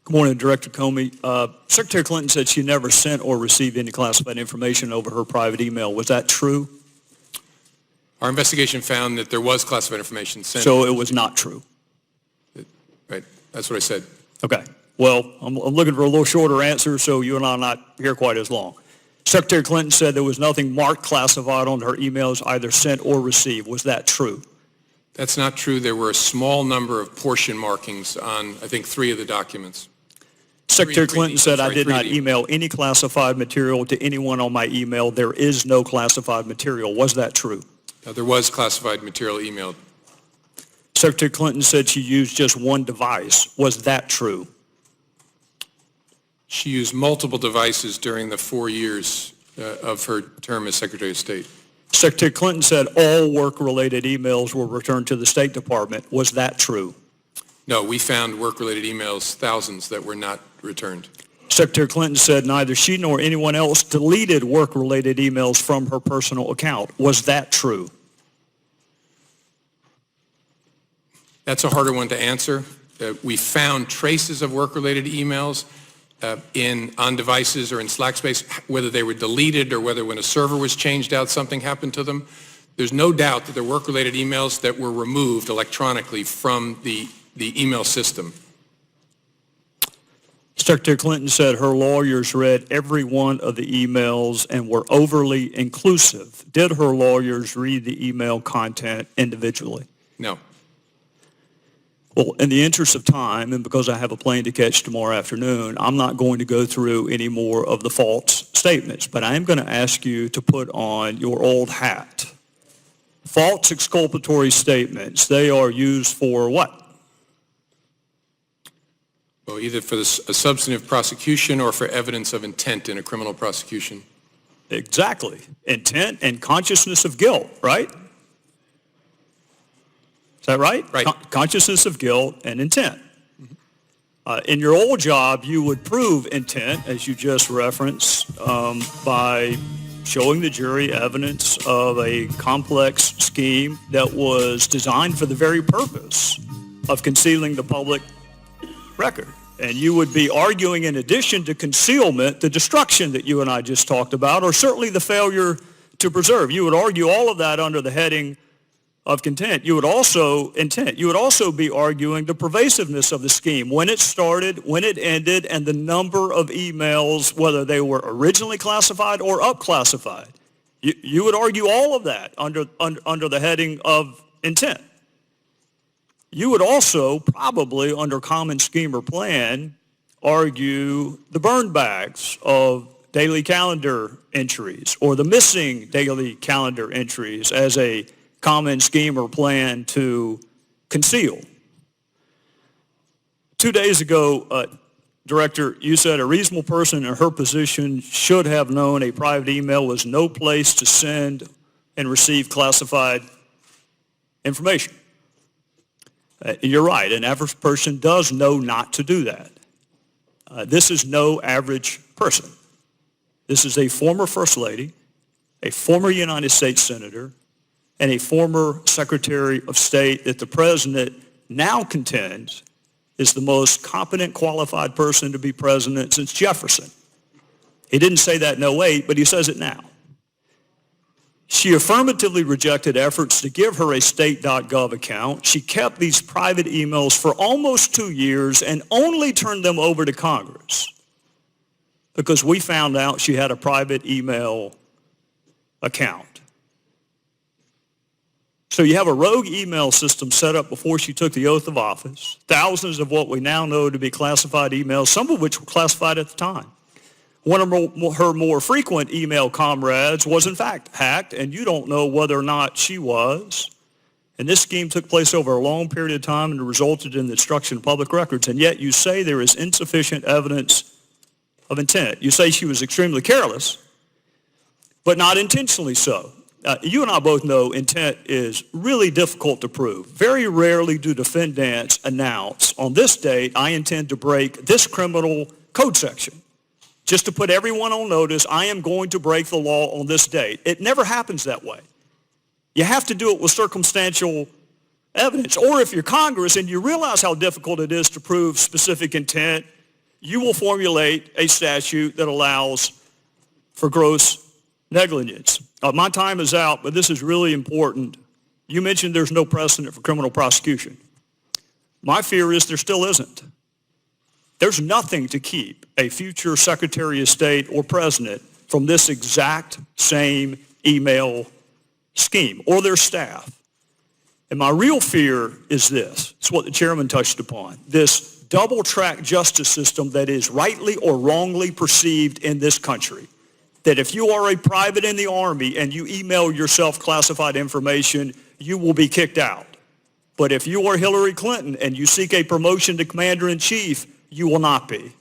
Good morning, Director Comey. Secretary Clinton said she never sent or received any classified information over her private email. Was that true? Our investigation found that there was classified information sent. So it was not true? Right. That's what I said. Okay. Well, I'm looking for a little shorter answer so you and I are not here quite as long. Secretary Clinton said there was nothing marked classified on her emails either sent or received. Was that true? That's not true. There were a small number of portion markings on, I think, 3 of the documents. Secretary Clinton said I did not email any classified material to anyone on my email. There is no classified material. Was that true? There was classified material emailed. Secretary Clinton said she used just one device. Was that true? She used multiple devices during the 4 years of her term as Secretary of State. Secretary Clinton said all work-related emails were returned to the State Department. Was that true? No, we found work-related emails, thousands, that were not returned. Secretary Clinton said neither she nor anyone else deleted work-related emails from her personal account. Was that true? That's a harder one to answer. We found traces of work-related emails on devices or in Slack space, whether they were deleted or whether when a server was changed out, something happened to them. There's no doubt that there were work-related emails that were removed electronically from the email system. Secretary Clinton said her lawyers read every one of the emails and were overly inclusive. Did her lawyers read the email content individually? No. Well, in the interest of time, and because I have a plane to catch tomorrow afternoon, I'm not going to go through any more of the false statements, but I am going to ask you to put on your old hat. False exculpatory statements, they are used for what? Well, either for a substantive prosecution or for evidence of intent in a criminal prosecution. Exactly. Intent and consciousness of guilt, right? Is that right? Right. Consciousness of guilt and intent. In your old job, you would prove intent, as you just referenced, by showing the jury evidence of a complex scheme that was designed for the very purpose of concealing the public record. And you would be arguing, in addition to concealment, the destruction that you and I just talked about, or certainly the failure to preserve. You would argue all of that under the heading of content. You would also be arguing the pervasiveness of the scheme, when it started, when it ended, and the number of emails, whether they were originally classified or up-classified. You would argue all of that under the heading of intent. You would also probably, under common scheme or plan, argue the burn bags of daily calendar entries or the missing daily calendar entries as a common scheme or plan to conceal. 2 days ago, Director, you said a reasonable person in her position should have known a private email was no place to send and receive classified information. You're right, an average person does know not to do that. This is no average person. This is a former First Lady, a former United States Senator, and a former Secretary of State that the President now contends is the most competent, qualified person to be president since Jefferson. He didn't say that in 2008, but he says it now. She affirmatively rejected efforts to give her a state.gov account. She kept these private emails for almost 2 years and only turned them over to Congress because we found out she had a private email account. So you have a rogue email system set up before she took the oath of office, thousands of what we now know to be classified emails, some of which were classified at the time. One of her more frequent email comrades was in fact hacked, and you don't know whether or not she was. And this scheme took place over a long period of time and resulted in the destruction of public records, and yet you say there is insufficient evidence of intent. You say she was extremely careless, but not intentionally so. You and I both know intent is really difficult to prove. Very rarely do defendants announce, on this date, I intend to break this criminal code section. Just to put everyone on notice, I am going to break the law on this date. It never happens that way. You have to do it with circumstantial evidence. Or if you're Congress and you realize how difficult it is to prove specific intent, you will formulate a statute that allows for gross negligence. My time is out, but this is really important. You mentioned there's no precedent for criminal prosecution. My fear is there still isn't. There's nothing to keep a future Secretary of State or President from this exact same email scheme or their staff. And my real fear is this. It's what the chairman touched upon. This double-track justice system that is rightly or wrongly perceived in this country. That if you are a private in the Army and you email yourself classified information, you will be kicked out. But if you are Hillary Clinton and you seek a promotion to commander-in-chief, you will not be.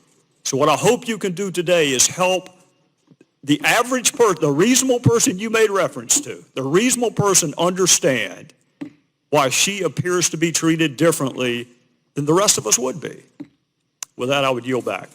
So what I hope you can do today is help the average person, the reasonable person you made reference to, the reasonable person understand why she appears to be treated differently than the rest of us would be. With that, I would yield back.